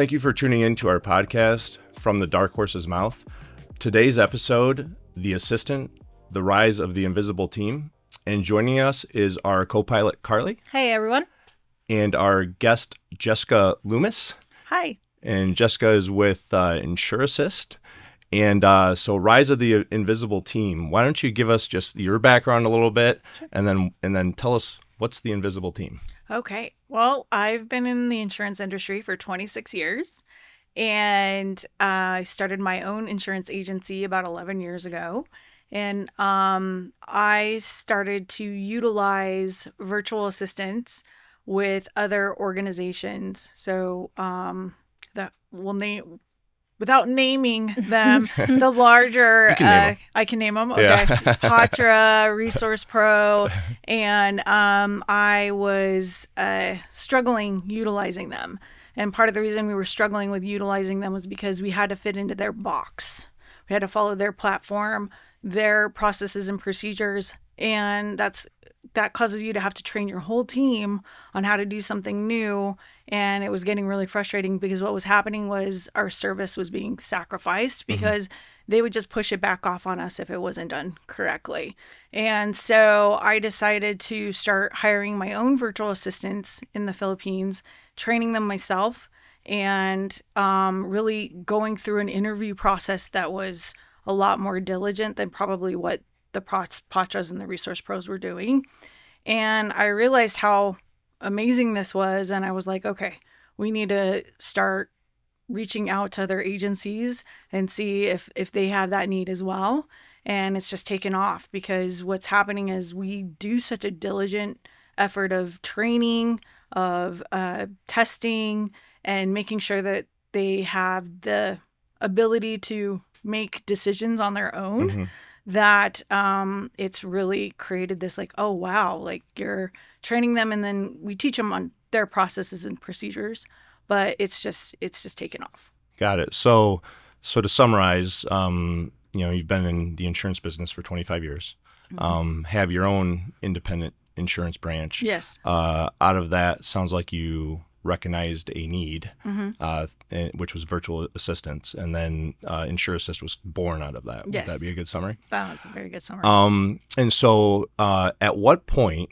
Thank you for tuning in to our podcast, From the Darkhorse's Mouth. Today's episode, The Assistant, The Rise of the Invisible Team. And joining us is our co-pilot, Carly. Hey, everyone. And our guest, Jessica Loomis. Hi. And Jessica is with Insurassist. And so Rise of the Invisible Team. Why don't you give us just your background a little bit, sure, and then tell us what's the Invisible Team? Okay. Well, I've been in the insurance industry for 26 years, and I started my own insurance agency about 11 years ago. And I started to utilize virtual assistants with other organizations. So that will name, without naming them, the larger, I can name them. Okay. Yeah. Patra, Resource Pro. And I was struggling utilizing them. And part of the reason we were struggling with utilizing them was because we had to fit into their box. We had to follow their platform, their processes and procedures. And that causes you to have to train your whole team on how to do something new. And it was getting really frustrating because what was happening was our service was being sacrificed because they would just push it back off on us if it wasn't done correctly. And so I decided to start hiring my own virtual assistants in the Philippines, training them myself, and really going through an interview process that was a lot more diligent than probably what the Patras and the Resource Pros were doing. And I realized how amazing this was. And I was like, okay, we need to start reaching out to other agencies and see if they have that need as well. And it's just taken off because what's happening is we do such a diligent effort of training, of testing, and making sure that they have the ability to make decisions on their own, that it's really created this like, oh, wow, like you're training them and then we teach them on their processes and procedures, but it's just taken off. Got it. So to summarize, you've been in the insurance business for 25 years, have your own independent insurance branch. Yes. Out of that, sounds like you recognized a need, which was virtual assistants, and then Insurassist was born out of that. Yes. Would that be a good summary? That's a very good summary. And so at what point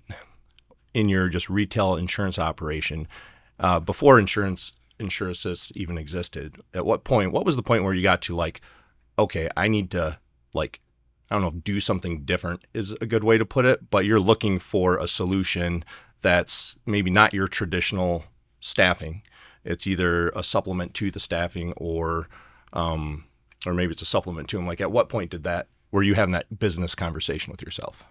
in your just retail insurance operation, before Insurassist even existed, what was the point where you got to like, okay, I need to like, I don't know if do something different is a good way to put it, but you're looking for a solution that's maybe not your traditional staffing. It's either a supplement to the staffing or maybe it's a supplement to them. Like at what point were you having that business conversation with yourself?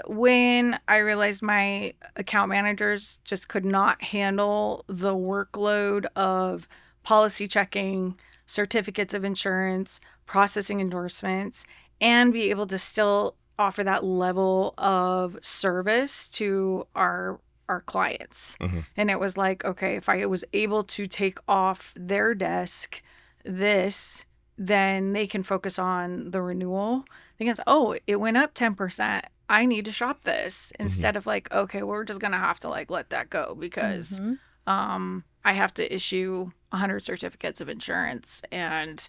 When I realized my account managers just could not handle the workload of policy checking, certificates of insurance, processing endorsements, and be able to still offer that level of service to our clients. And it was like, okay, if I was able to take off their desk then they can focus on the renewal. They can say, oh, it went up 10%. I need to shop this instead of like, okay, we're just going to have to like let that go because I have to issue 100 certificates of insurance and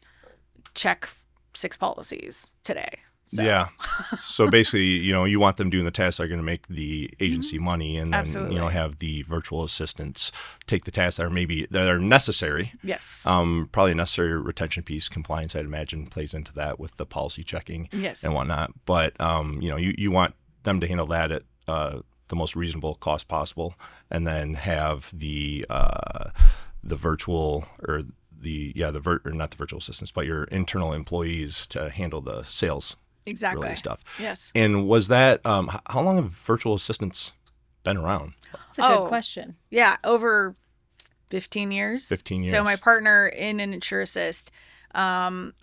check 6 policies today. So. Yeah. So basically, you want them doing the tasks that are going to make the agency money, and then Absolutely. Have the virtual assistants take the tasks that are necessary. Yes. Probably a necessary retention piece. Compliance, I'd imagine, plays into that with the policy checking and whatnot. But you want them to handle that at the most reasonable cost possible, and then have the virtual or not the virtual assistants, but your internal employees to handle the sales. Exactly. Related stuff. Yes. And was that, how long have virtual assistants been around? That's a good question. Yeah, over 15 years. 15 years. So my partner in an Insurassist,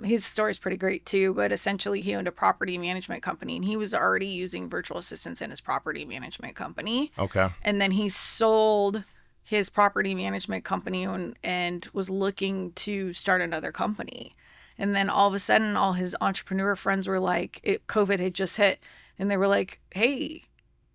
his story's pretty great too, but essentially he owned a property management company and he was already using virtual assistants in his property management company. Okay. And then he sold his property management company and was looking to start another company. And then all of a sudden, all his entrepreneur friends were like, COVID had just hit. And they were like, hey,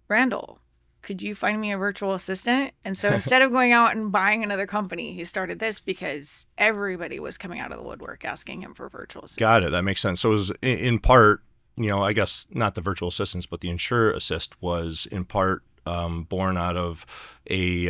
Randall, could you find me a virtual assistant? And so instead of going out and buying another company, he started this because everybody was coming out of the woodwork asking him for virtual assistants. Got it. That makes sense. So it was in part, I guess not the virtual assistants, but the Insurassist was in part born out of a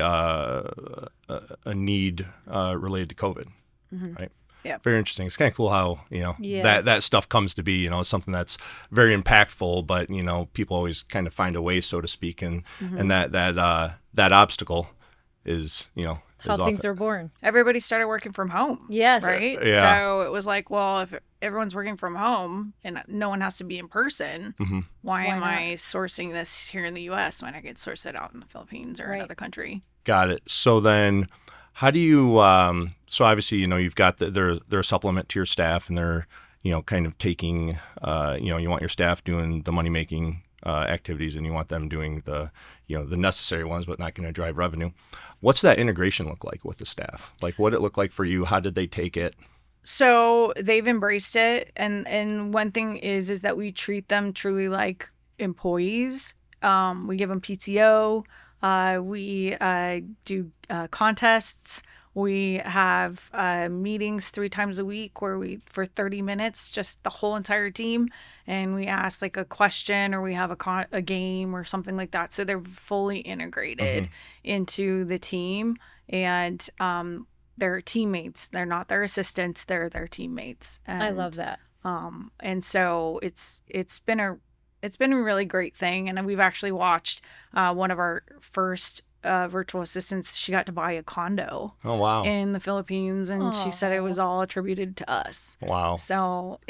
need related to COVID, right? Yeah. Very interesting. It's kind of cool how, Yes. that stuff comes to be, something that's very impactful, but, people always kind of find a way, so to speak. And, and that obstacle is, How things are born. Everybody started working from home. Yes. Right? Yeah. So it was like, well, if everyone's working from home and no one has to be in person, why am not? I sourcing this here in the U.S. when I could source it out in the Philippines or Right. another country? Got it. So then how do you, so obviously, you've got they're a supplement to your staff, and they're, kind of taking, you want your staff doing the money-making activities, and you want them doing the, the necessary ones, but not going to drive revenue. What's that integration look like with the staff? Like, what did it look like for you? How did they take it? So they've embraced it, and one thing is that we treat them truly like employees. We give them PTO. We do contests. We have meetings 3 times a week where for 30 minutes, just the whole entire team, and we ask like a question, or we have a game or something like that. So they're fully integrated into the team, and they're teammates. They're not their assistants. They're their teammates. And, I love that. And so it's been a really great thing. And we've actually watched one of our first virtual assistants. She got to buy a condo Oh, wow. in the Philippines, and she said it was all attributed to us. Wow. So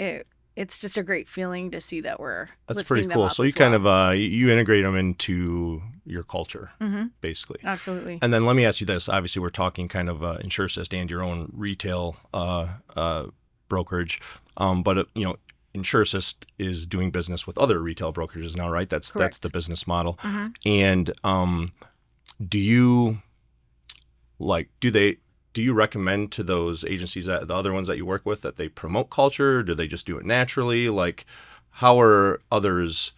it's just a great feeling to see that we're That's lifting pretty them cool. up So you as kind well. of, you integrate them into your culture, basically. Absolutely. And then let me ask you this. Obviously, we're talking kind of Insurassist and your own retail brokerage. But, Insurassist is doing business with other retail brokerages now, right? That's Correct. the business model. And do you recommend to those agencies, that the other ones that you work with, that they promote culture? Do they just do it naturally? Like, how are others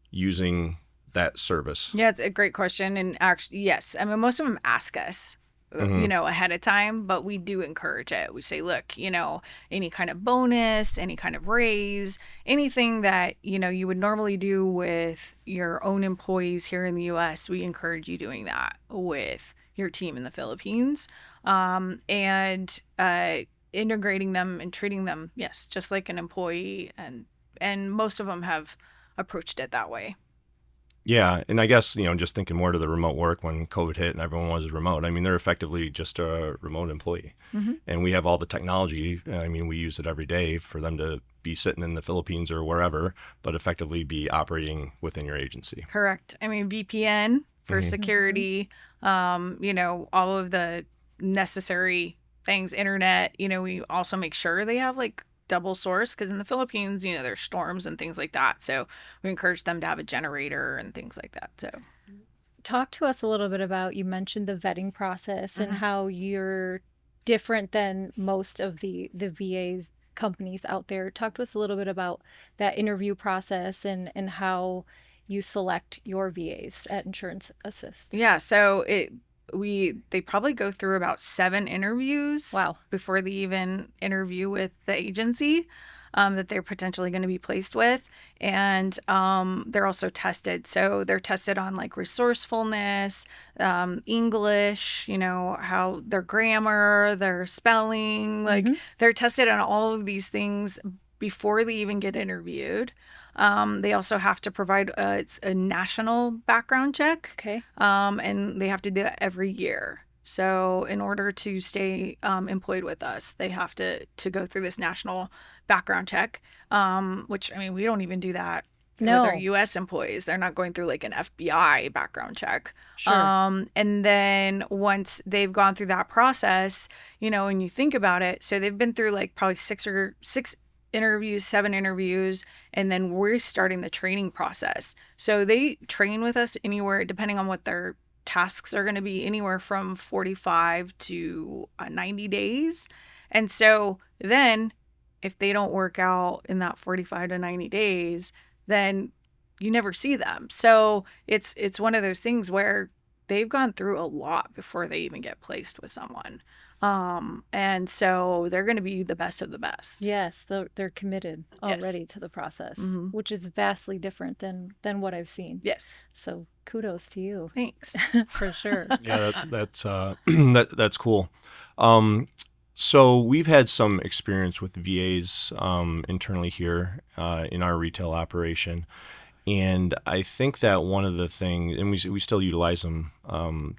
using that service? Yeah, it's a great question. And actually, yes. I mean, most of them ask us, ahead of time, but we do encourage it. We say, look, any kind of bonus, any kind of raise, anything that, you would normally do with your own employees here in the U.S., we encourage you doing that with your team in the Philippines, and integrating them and treating them, yes, just like an employee. And most of them have approached it that way. Yeah, and I guess, just thinking more to the remote work when COVID hit and everyone was remote. I mean, they're effectively just a remote employee. And we have all the technology. I mean, we use it every day for them to be sitting in the Philippines or wherever, but effectively be operating within your agency. Correct. I mean, VPN for security, all of the necessary things, internet, we also make sure they have like double source, because in the Philippines, there's storms and things like that. So we encourage them to have a generator and things like that. So Talk to us a little bit about, you mentioned the vetting process and how you're different than most of the VAs companies out there. Talk to us a little bit about that interview process and how you select your VAs at Insurance Assist. yeah, so they probably go through about 7 interviews Wow. before they even interview with the agency that they're potentially going to be placed with. And they're also tested. So they're tested on like resourcefulness, English, how their grammar, their spelling, like they're tested on all of these things before they even get interviewed. They also have to provide it's a national background check. Okay. And they have to do that every year. So in order to stay employed with us, they have to go through this national background check, which, I mean, we don't even do that with our U.S. employees. They're not going through like an FBI background check. Sure. And then once they've gone through that process, and you think about it, so they've been through like probably 6 interviews, 7 interviews, and then we're starting the training process. So they train with us anywhere, depending on what their tasks are going to be, anywhere from 45 to 90 days. And so then if they don't work out in that 45 to 90 days, then you never see them. So it's one of those things where they've gone through a lot before they even get placed with someone. And so they're going to be the best of the best. Yes, they're committed Yes. already to the process, Mhm. which is vastly different than what I've seen. Yes. So kudos to you Thanks. for sure. Yeah, that's that's cool. So we've had some experience with VAs internally here in our retail operation, and I think that one of the things, and we still utilize them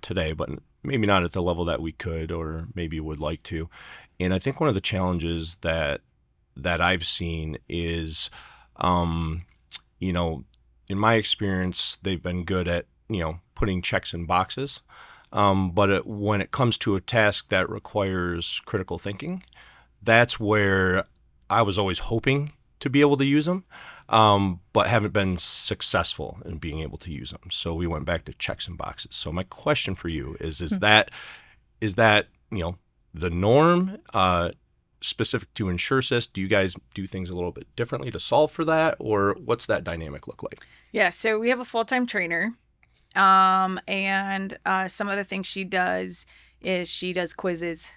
today, but maybe not at the level that we could or maybe would like to. And I think one of the challenges that I've seen is, you know, in my experience, they've been good at putting checks in boxes. But when it comes to a task that requires critical thinking, that's where I was always hoping to be able to use them, but haven't been successful in being able to use them. So we went back to checks and boxes. So my question for you is that the norm specific to Insurassist? Do you guys do things a little bit differently to solve for that, or what's that dynamic look like? Yeah, so we have a full-time trainer. And some of the things she does is she does quizzes,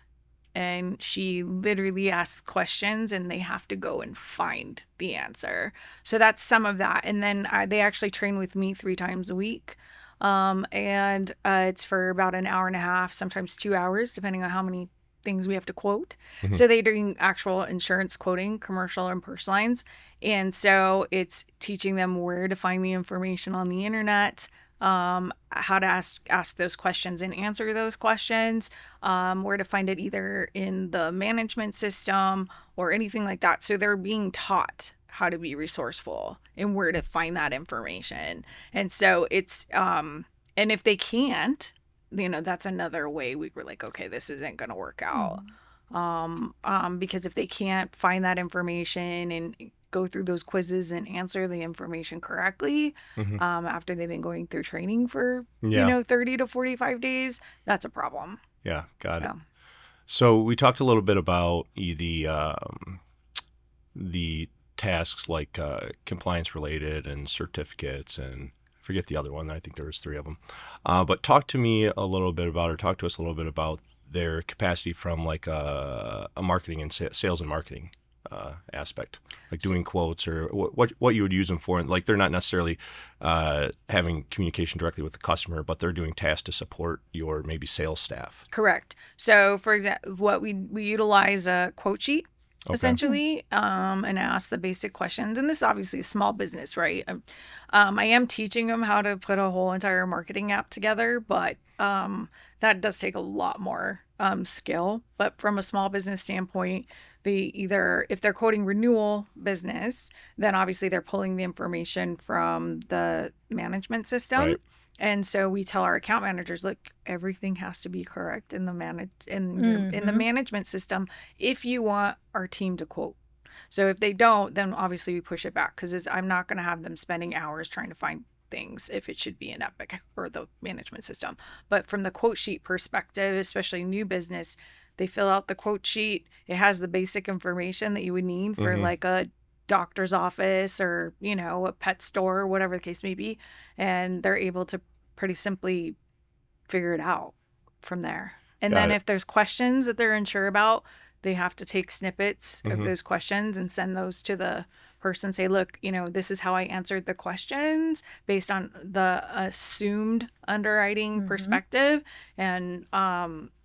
and she literally asks questions and they have to go and find the answer. So that's some of that. And then they actually train with me 3 times a week. And it's for about an hour and a half, sometimes 2 hours, depending on how many things we have to quote. Mhm. So they're doing actual insurance quoting, commercial and personal lines. And so it's teaching them where to find the information on the internet, how to ask those questions and answer those questions, where to find it either in the management system or anything like that. So they're being taught how to be resourceful and where to find that information. And so it's, and if they can't, that's another way we were like, okay, this isn't going to work out. Because if they can't find that information and go through those quizzes and answer the information correctly, after they've been going through training for 30 to 45 days, that's a problem. Yeah, got it. So we talked a little bit about the tasks like compliance related and certificates, and forget the other one. I think there was 3 of them. But talk to us a little bit about their capacity from like a marketing and sales and marketing aspect, like doing quotes or what you would use them for. And like, they're not necessarily having communication directly with the customer, but they're doing tasks to support your maybe sales staff. Correct. So for example, what we utilize a quote sheet. Okay. Essentially, and ask the basic questions. And this is obviously a small business, right? I am teaching them how to put a whole entire marketing app together, but that does take a lot more skill. But from a small business standpoint, if they're quoting renewal business, then obviously they're pulling the information from the management system. Right. And so we tell our account managers, look, everything has to be correct in the in the management system if you want our team to quote. So if they don't, then obviously we push it back, because I'm not going to have them spending hours trying to find things if it should be in Epic or the management system. But from the quote sheet perspective, especially new business, they fill out the quote sheet. It has the basic information that you would need for like a doctor's office or, a pet store or whatever the case may be. And they're able to pretty simply figure it out from there. And then if there's questions that they're unsure about, they have to take snippets of those questions and send those to the person, say, look, this is how I answered the questions based on the assumed underwriting perspective. And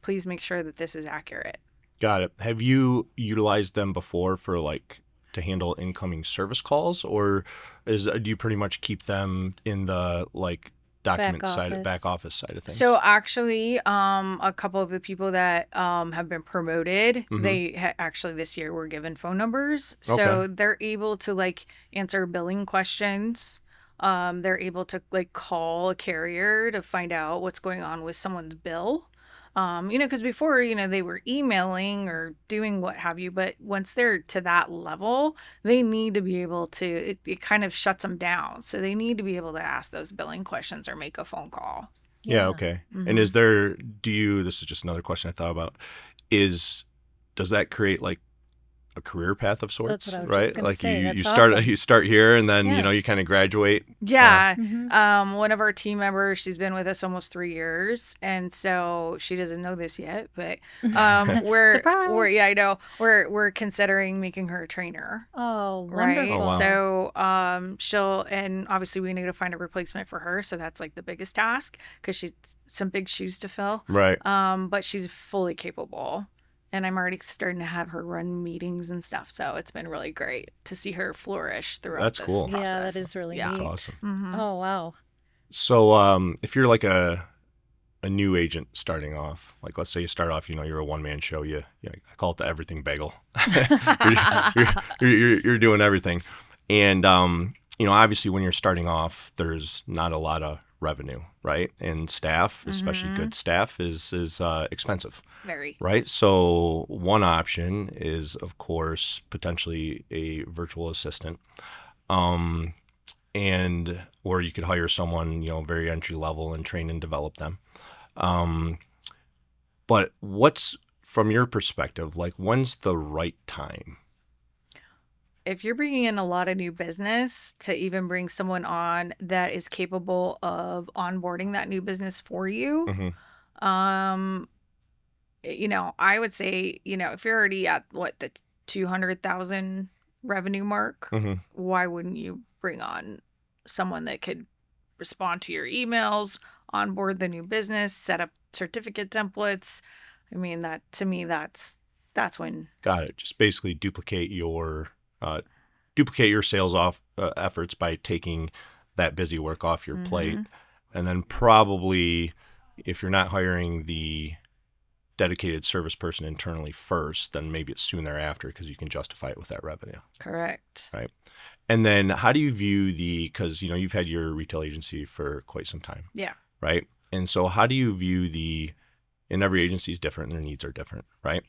please make sure that this is accurate. Got it. Have you utilized them before for to handle incoming service calls, or do you pretty much keep them in the document back office side of things? So actually, a couple of the people that have been promoted, they actually this year were given phone numbers. So they're able to answer billing questions. They're able to call a carrier to find out what's going on with someone's bill. Because before, they were emailing or doing what have you, but once they're to that level, they need to be able to, it kind of shuts them down. So they need to be able to ask those billing questions or make a phone call. Yeah. Okay. And this is just another question I thought about, does that create a a career path of sorts, what I was just right? gonna Like say. you That's start awesome. you start here, and then Yeah. you kind of graduate. Yeah. Mhm. One of our team members, she's been with us almost 3 years, and so she doesn't know this yet, but we're Surprise. yeah, I know. We're considering making her a trainer. Oh, Right. wonderful. Oh, wow. So she'll, and obviously we need to find a replacement for her. So that's like the biggest task because she's some big shoes to fill. Right. But she's fully capable. And I'm already starting to have her run meetings and stuff. So it's been really great to see her flourish throughout That's this cool. process. Yeah, that is really Yeah. That's neat. awesome. Mhm. Oh, wow. So if you're like a new agent starting off, like let's say you start off, you're a one-man show, I call it the everything bagel. you're doing everything. And obviously when you're starting off, there's not a lot of revenue, right? And staff, especially good staff, is expensive. Very. Right. So one option is, of course, potentially a virtual assistant. Or you could hire someone, very entry level and train and develop them. But what's, from your perspective, like when's the right time? If you're bringing in a lot of new business, to even bring someone on that is capable of onboarding that new business for you, Mm-hmm. I would say, if you're already at the 200,000 revenue mark, Mm-hmm. why wouldn't you bring on someone that could respond to your emails, onboard the new business, set up certificate templates? I mean, that to me, that's when. Got it. Just basically duplicate your sales efforts by taking that busy work off your plate. And then probably if you're not hiring the dedicated service person internally first, then maybe it's soon thereafter because you can justify it with that revenue. Correct. Right. And then how do you view because you've had your retail agency for quite some time. Yeah. Right. And so how do you view and every agency is different and their needs are different. Right.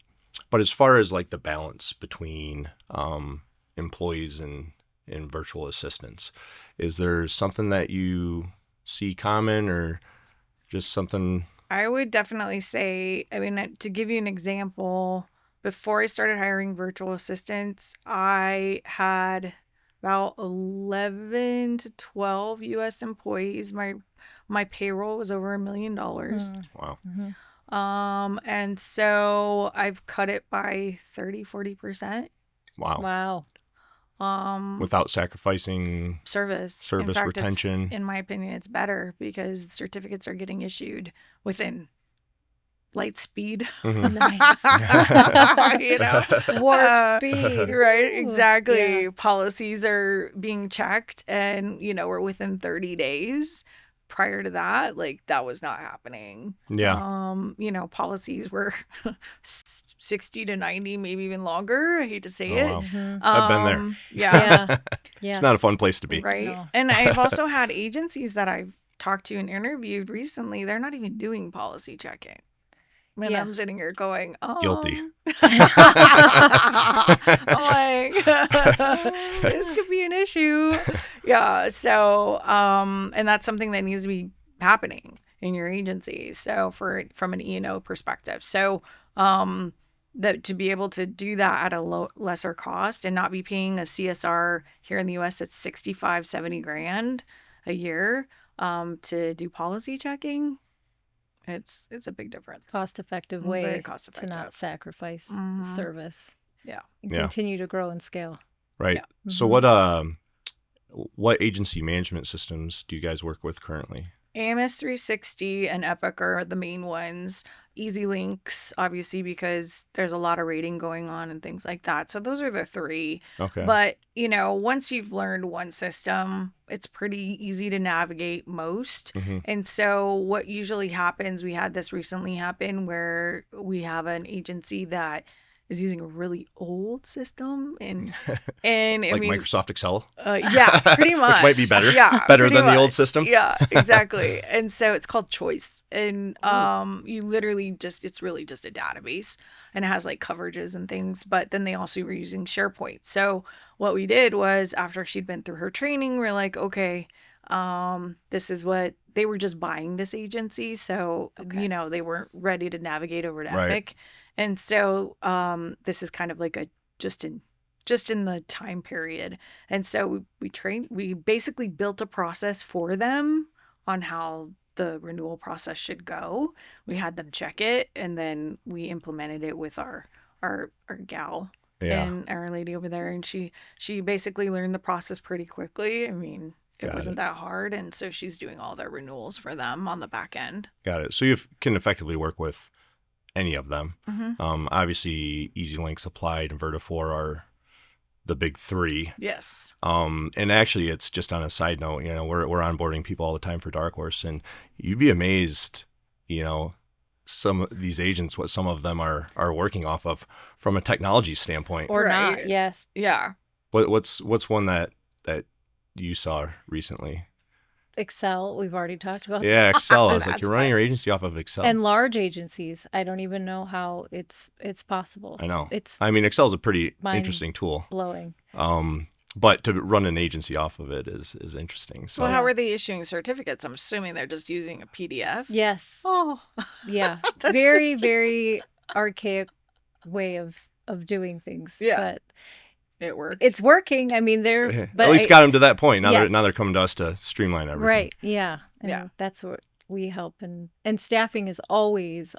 But as far as like the balance between employees and virtual assistants, is there something that you see common or just something? I would definitely say, to give you an example, before I started hiring virtual assistants, I had about 11 to 12 U.S. employees. My payroll was over $1 million. Wow. Mm-hmm. And so I've cut it by 30-40%. Wow. Wow. Without sacrificing Service. In fact, retention. in my opinion, it's better because certificates are getting issued within light speed. Mhm. Nice. Warp speed. Right, Ooh, exactly. yeah. Policies are being checked and, we're within 30 days. Prior to that, like that was not happening. Yeah. Policies were 60 to 90, maybe even longer. I hate to say it. Wow. Mhm. I've been there. Yeah. Yeah. It's not a fun place to be. Right. No. And I've also had agencies that I've talked to and interviewed recently. They're not even doing policy checking. And Yeah. I'm sitting here going, Guilty. I'm like, this could be an issue. Yeah. So, and that's something that needs to be happening in your agency. So from an E&O perspective. So, that to be able to do that at a lesser cost and not be paying a CSR here in the US, it's 65-70 grand a year, to do policy checking. It's a big difference. Cost-effective Very way cost to not effective. sacrifice Mhm. service. Yeah. And Yeah. continue to grow and scale. Right. Yeah. So Mhm. what agency management systems do you guys work with currently? AMS 360 and Epic are the main ones. Easy Links, obviously, because there's a lot of rating going on and things like that. So those are the three. Okay. But, once you've learned one system, it's pretty easy to navigate most. Mm-hmm. And so what usually happens, we had this recently happen where we have an agency that is using a really old system and Like Microsoft Excel? yeah, pretty much. Which might be better. Yeah, Better pretty than the old much. system? Yeah, exactly. And so it's called Choice. And you literally it's really just a database and it has like coverages and things. But then they also were using SharePoint. So what we did was after she'd been through her training, we're like, okay, this is what they were just buying this agency. So, Okay. they weren't ready to navigate over to Right. Epic. And so this is kind of like just an just in the time period. And so we basically built a process for them on how the renewal process should go. We had them check it, and then we implemented it with our gal Yeah. and our lady over there, and she basically learned the process pretty quickly. I mean, it Got wasn't it. that hard, and so she's doing all their renewals for them on the back end. Got it. So you can effectively work with any of them. Mm-hmm. Obviously, EasyLinks, Applied, and Vertafore are the big three. Yes. And actually, it's just on a side note, we're onboarding people all the time for Darkhorse, and you'd be amazed, some of these agents, what some of them are working off of from a technology standpoint. Or Right. not. Yes. Yeah. What's one that you saw recently? Excel, we've already talked about. Yeah, Excel. I was like, That's you're running fun. your agency off of Excel. And large agencies, I don't even know how it's possible. I know. It's I mean, Excel's a pretty mind interesting tool. blowing. But to run an agency off of it is interesting. So Well, how are they issuing certificates? I'm assuming they're just using a PDF. Yes. Oh, Yeah. That's Very, just- very archaic way of doing things. Yeah. But it works. it's working. I mean, they're but at least got them to that point. Now Yes. they're coming to us to streamline everything. right. Yeah. And Yeah. that's what we help, and staffing is always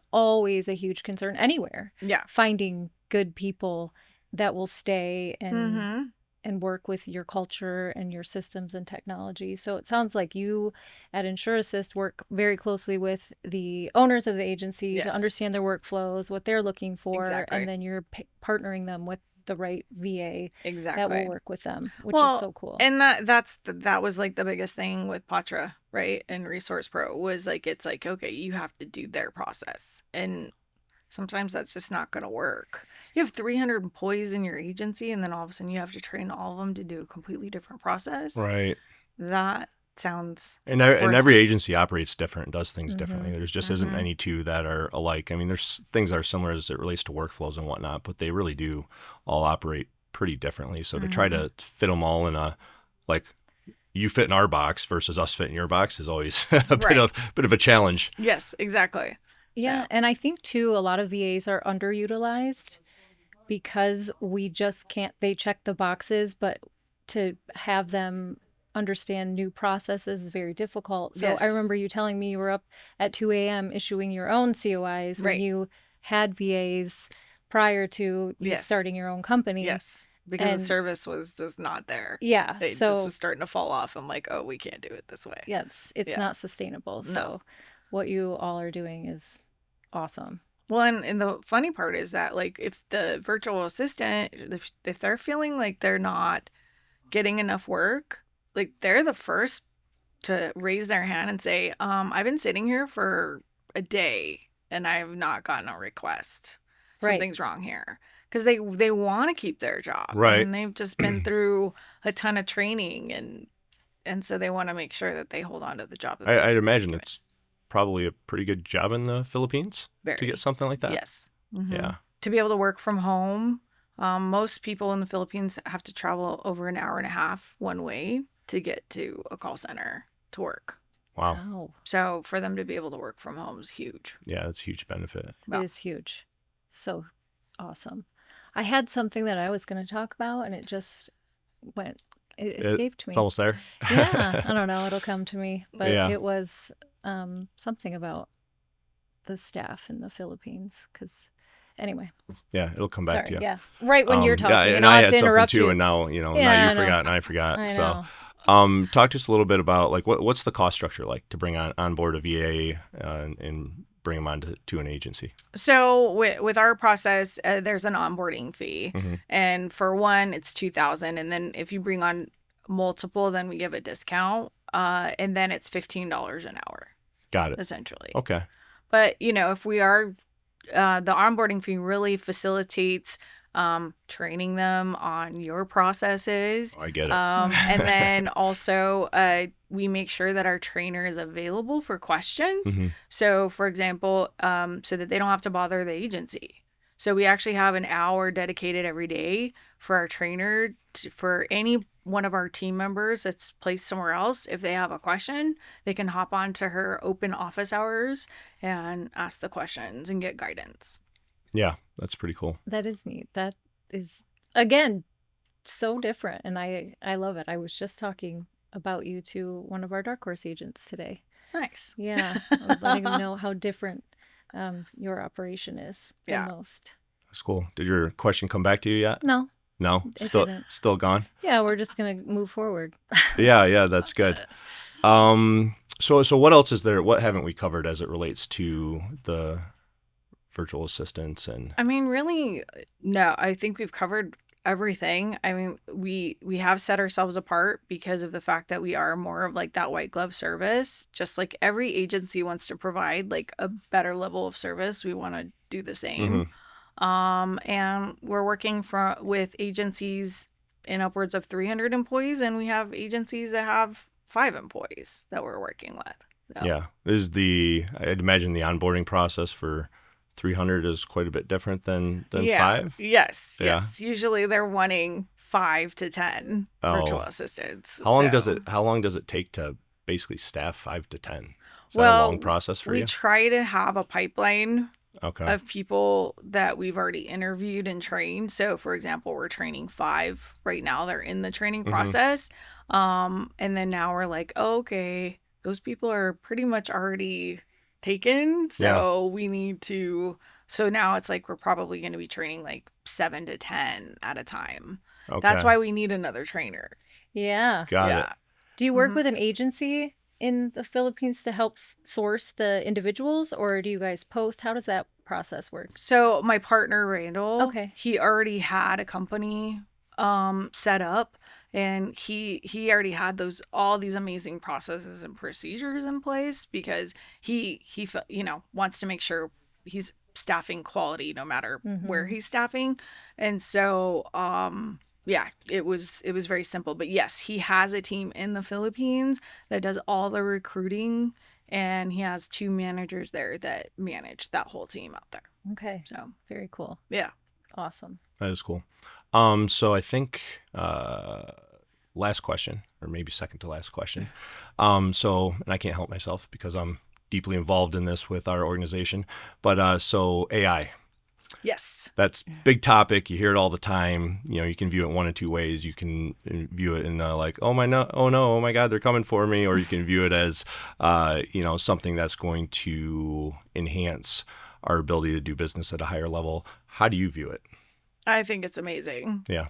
a huge concern anywhere. Yeah. Finding good people that will stay and Mm-hmm. and work with your culture and your systems and technology. So it sounds like you at Insurassist work very closely with the owners of the agency Yes. to understand their workflows, what they're looking for, Exactly. and then you're partnering them with the right VA Exactly. that will work with them, which Well, is so cool. And that was like the biggest thing with Patra, right? And Resource Pro was like, it's like, okay, you have to do their process. And sometimes that's just not going to work. You have 300 employees in your agency, and then all of a sudden you have to train all of them to do a completely different process. Right. That sounds And every agency operates different, does things differently. Mhm. There's just isn't Mhm. any two that are alike. I mean, there's things that are similar as it relates to workflows and whatnot, but they really do all operate pretty differently. So to try to fit them all in a, like, you fit in our box versus us fit in your box is always a Right. bit of a challenge. Yes, exactly. Yeah, So- and I think too a lot of VAs are underutilized because we just can't, they check the boxes, but to have them understand new processes is very difficult. So Yes. I remember you telling me you were up at 2 a.m. issuing your own COIs when Right. you had VAs prior to you Yes. starting your own company. Yes, because the And- service was just not there. Yeah. They just So was starting to fall off. I'm like, oh, we can't do it this way. yeah, it's Yeah. not sustainable. No. So what you all are doing is awesome. Well, and the funny part is that, like, if the virtual assistant, if they're feeling like they're not getting enough work, like, they're the first to raise their hand and say, I've been sitting here for a day and I have not gotten a request. Right. Something's wrong here. Because they want to keep their job. Right. And they've just been through a ton of training, and so they want to make sure that they hold on to the job. That they're I'd imagine doing. it's probably a pretty good job in the Philippines to Very. get something like that. Yes. Mhm. Yeah. To be able to work from home, most people in the Philippines have to travel over an hour and a half one way to get to a call center to work. Wow. Wow. So for them to be able to work from home is huge. Yeah, that's a huge benefit. Wow. It is huge. So awesome. I had something that I was going to talk about and it just it escaped me. It's almost there. Yeah. I don't know. It'll come to me. But Yeah. it was something about the staff in the Philippines. Because anyway, Yeah, it'll come back sorry. to you. Yeah. Right when you're talking. Yeah, and and I'll I have had to something interrupt too, you. and now Yeah, now I you know. forgot and I forgot. I So, know. talk to us a little bit about, like, what's the cost structure like to bring on board a VA and bring them on to an agency? So with our process, there's an onboarding fee, Mhm. and for one, it's $2,000, and then if you bring on multiple, then we give a discount, and then it's $15 an hour, Got it. essentially. Okay. But if we are, the onboarding fee really facilitates training them on your processes. I get it. And then also we make sure that our trainer is available for questions. Mhm. So, for example, so that they don't have to bother the agency. So we actually have an hour dedicated every day for our trainer for any one of our team members that's placed somewhere else. If they have a question, they can hop on to her open office hours and ask the questions and get guidance. Yeah, that's pretty cool. That is neat. That is, again, so different, and I love it. I was just talking about you to one of our Darkhorse agents today. Nice. Yeah, I was letting them know how different your operation is than most. That's cool. Did your question come back to you yet? No, No, it still didn't. still gone. Yeah, we're just gonna move forward. Yeah, that's good. So what else is there? What haven't we covered as it relates to the virtual assistants and? I mean, really, no. I think we've covered everything. I mean, we have set ourselves apart because of the fact that we are more of like that white glove service. Just like every agency wants to provide like a better level of service, we want to do the same. And we're working with agencies in upwards of 300 employees, and we have agencies that have 5 employees that we're working with. So. Yeah, I'd imagine the onboarding process for 300 is quite a bit different than 5. Yes. Usually they're wanting 5 to 10 virtual assistants. How long does it take to basically staff 5 to 10? Is that a long process for you? We try to have a pipeline Okay. of people that we've already interviewed and trained. So, for example, we're training 5 right now. They're in the training process. And then now we're like, oh, okay, those people are pretty much already taken. So we need to. So now it's like we're probably going to be training like 7 to 10 at a time. Okay. That's why we need another trainer. Yeah. Got it. Do you work with an agency in the Philippines to help source the individuals, or do you guys post? How does that process work? So my partner Randall, Okay. he already had a company set up, and he already had all these amazing processes and procedures in place because he wants to make sure he's staffing quality no matter where he's staffing. And so it was very simple. But yes, he has a team in the Philippines that does all the recruiting, and he has 2 managers there that manage that whole team out there. Okay. So very cool. yeah. Awesome. That is cool. So I think last question, or maybe second to last question. And I can't help myself because I'm deeply involved in this with our organization. But so AI. Yes. That's big topic. You hear it all the time. You can view it one of 2 ways. You can view it in like, oh my God, they're coming for me. Or you can view it as, something that's going to enhance our ability to do business at a higher level. How do you view it? I think it's amazing. Yeah.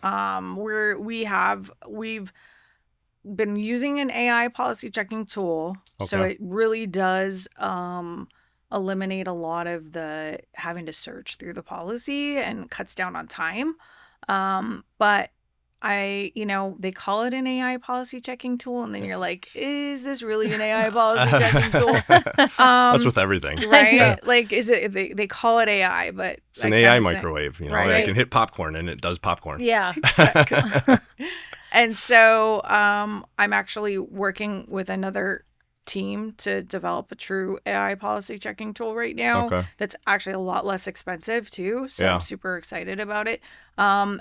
We've been using an AI policy checking tool. Okay. So it really does eliminate a lot of the having to search through the policy and cuts down on time. But they call it an AI policy checking tool, and then you're like, is this really an AI policy checking tool? That's with everything. Right? Like, is it, they call it AI, but it's an AI microwave, right? I can hit popcorn and it does popcorn. Yeah. And so I'm actually working with another team to develop a true AI policy checking tool right now. Okay. That's actually a lot less expensive too. So Yeah. I'm super excited about it. I'm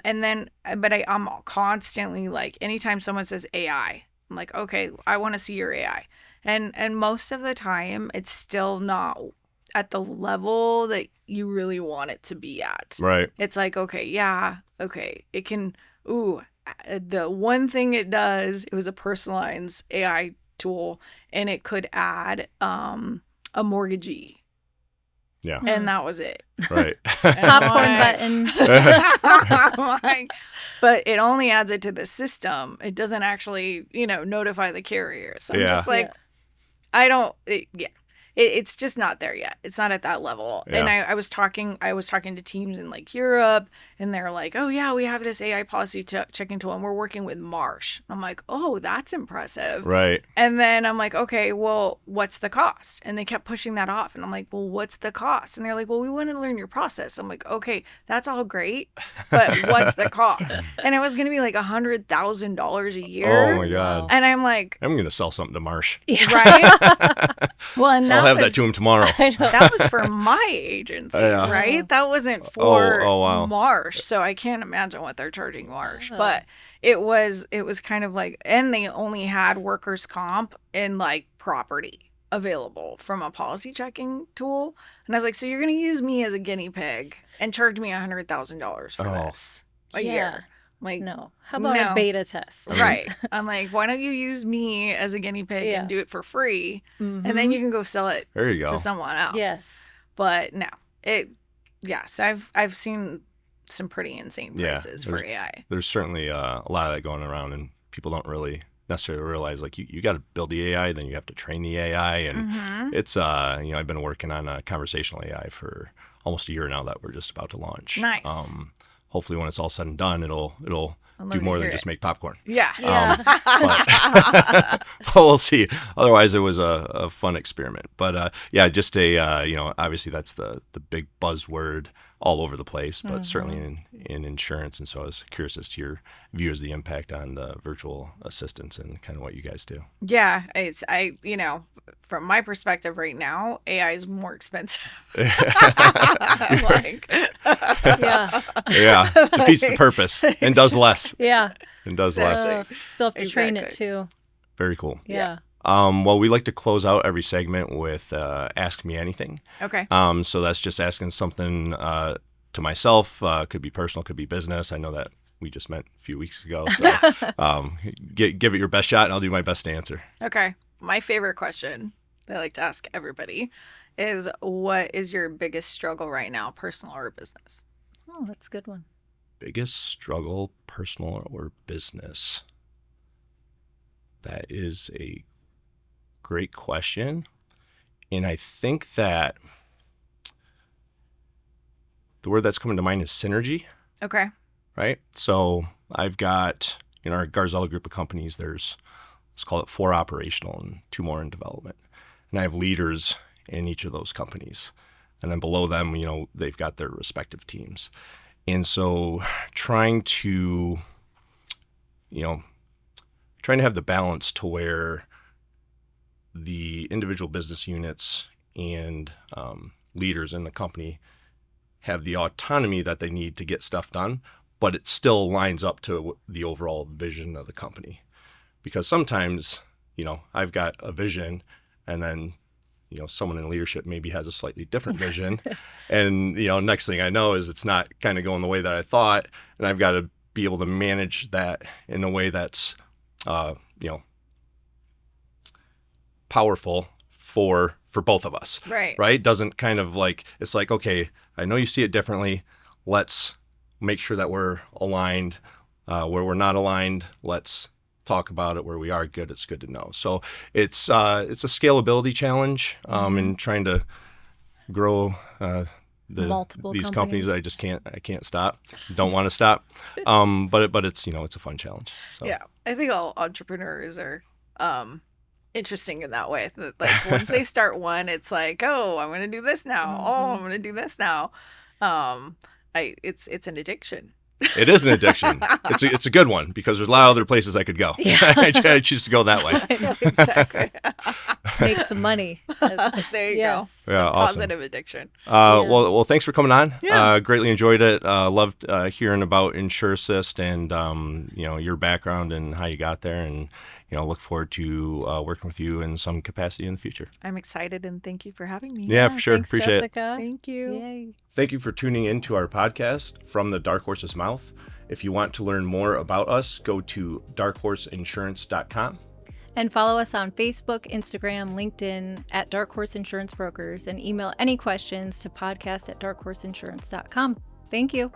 constantly like, anytime someone says AI, I'm like, okay, I want to see your AI. And most of the time it's still not at the level that you really want it to be at. Right. It's like, okay, it can, the one thing it does, it was a personalized AI tool, and it could add a mortgagee. Yeah. And that was it. Right. Popcorn button. I'm like, but it only adds it to the system. It doesn't actually, notify the carrier. So I'm just like, it's just not there yet. It's not at that level. Yeah. And I was talking to teams in like Europe, and they're like, oh yeah, we have this AI policy checking tool, and we're working with Marsh. I'm like, oh, that's impressive. Right. And then I'm like, okay, well, what's the cost? And they kept pushing that off. And I'm like, well, what's the cost? And they're like, well, we want to learn your process. I'm like, okay, that's all great, but what's the cost? And it was going to be like $100,000 a year. Oh my God. And I'm like, I'm going to sell something to Marsh. right? Well, and I'll have that to him tomorrow. that was for my agency, Yeah. right? That wasn't for wow. Marsh. So I can't imagine what they're charging Marsh. But it was kind of like, and they only had workers' comp and like property available from a policy checking tool. And I was like, so you're going to use me as a guinea pig and charge me $100,000 for this a year? Like, No. How about no. a beta test? Right. I'm like, why don't you use me as a guinea pig Yeah. and do it for free? Mhm. And then you can go sell it There you to go. someone else. Yes. But no, yes, I've seen some pretty insane Yeah, prices for AI. There's certainly a lot of that going around, and people don't really necessarily realize, like, you got to build the AI, then you have to train the AI, and it's I've been working on a conversational AI for almost a year now that we're just about to launch. Nice. Hopefully when it's all said and done, it'll I'd love do to more hear than it. just make popcorn. Yeah. But we'll see. Otherwise, it was a fun experiment. But just obviously that's the big buzzword all over the place, but certainly in insurance. And so I was curious as to your view as the impact on the virtual assistants and kind of what you guys do. Yeah, from my perspective right now, AI is more expensive. Like, Yeah. Yeah, defeats the purpose and does less. Yeah. And does Exactly. less. Still have to train it Exactly. too. Very cool. Yeah. Well, we like to close out every segment with Ask Me Anything. Okay. So that's just asking something to myself. Could be personal, could be business. I know that we just met a few weeks ago. So give it your best shot, and I'll do my best to answer. Okay. My favorite question that I like to ask everybody is, what is your biggest struggle right now, personal or business? Oh, that's a good one. Biggest struggle, personal or business? That is a great question. And I think that the word that's coming to mind is synergy, Okay. right? So I've got, in our Garzella group of companies, let's call it 4 operational and 2 more in development. And I have leaders in each of those companies. And then below them, they've got their respective teams. And so trying to have the balance to where the individual business units and leaders in the company have the autonomy that they need to get stuff done, but it still lines up to the overall vision of the company. Because sometimes, I've got a vision, and then, someone in leadership maybe has a slightly different vision. And, next thing I know is it's not kind of going the way that I thought. And I've got to be able to manage that in a way that's, powerful for both of us. Right. Doesn't kind of like, it's like, okay, I know you see it differently. Let's make sure that we're aligned. Where we're not aligned, let's talk about it. Where we are good, it's good to know. So it's a scalability challenge in trying to grow these companies that I can't stop. Don't want to stop. But it's it's a fun challenge. So. Yeah, I think all entrepreneurs are interesting in that way. Like, once they start one, it's like, oh, I'm going to do this now. Oh, I'm going to do this now. It's an addiction. It is an addiction. It's a good one because there's a lot of other places I could go. Yeah. I choose to go that way. I know, exactly. Make some money. There you Yes. go. It's Yeah, a awesome. positive addiction. Well, thanks for coming on. Yeah. Greatly enjoyed it. Loved hearing about Insurassist and your background and how you got there, and look forward to working with you in some capacity in the future. I'm excited, and thank you for having me. Yeah, for sure. Thanks, Appreciate it. Jessica. Thank you. Yay. Thank you for tuning in to our podcast, From the Darkhorse's Mouth. If you want to learn more about us, go to darkhorseinsurance.com. And follow us on Facebook, Instagram, LinkedIn at Dark Horse Insurance Brokers, and email any questions to podcast@darkhorseinsurance.com. Thank you.